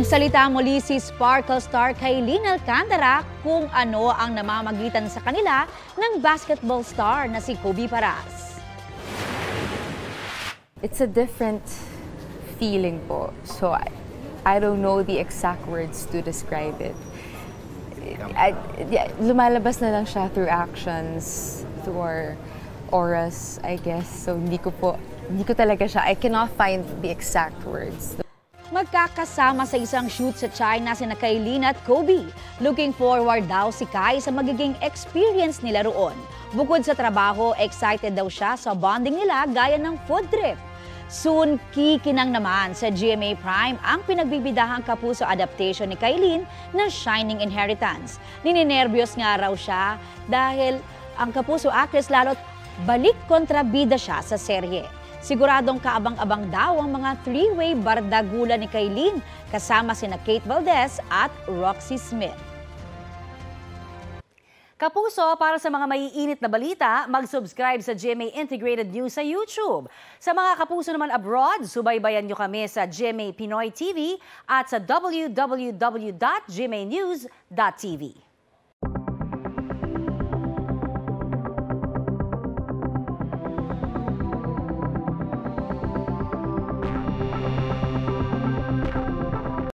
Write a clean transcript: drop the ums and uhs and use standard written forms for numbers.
Nagsalita muli si Sparkle star Kailin Alcantara kung ano ang namamagitan sa kanila ng basketball star na si Kobe Paras. It's a different feeling po. So I don't know the exact words to describe it. Lumalabas na lang siya through actions, through our auras, I guess. So hindi ko talaga siya, I cannot find the exact words. Magkakasama sa isang shoot sa China sina Kailin at Kobe. Looking forward daw si Kai sa magiging experience nila roon. Bukod sa trabaho, excited daw siya sa bonding nila gaya ng food trip. Soon, kikinang naman sa GMA Prime ang pinagbibidahang kapuso adaptation ni Kailin na Shining Inheritance. Nininervyos nga raw siya dahil ang kapuso actress lalo't balik kontrabida siya sa serye. Siguradong kaabang-abang daw ang mga three-way bardagulan ni Kailin kasama sina Kate Valdez at Roxy Smith. Kapuso, para sa mga maiinit na balita, mag-subscribe sa GMA Integrated News sa YouTube. Sa mga kapuso naman abroad, subaybayan nyo kami sa GMA Pinoy TV at sa www.gmanews.tv.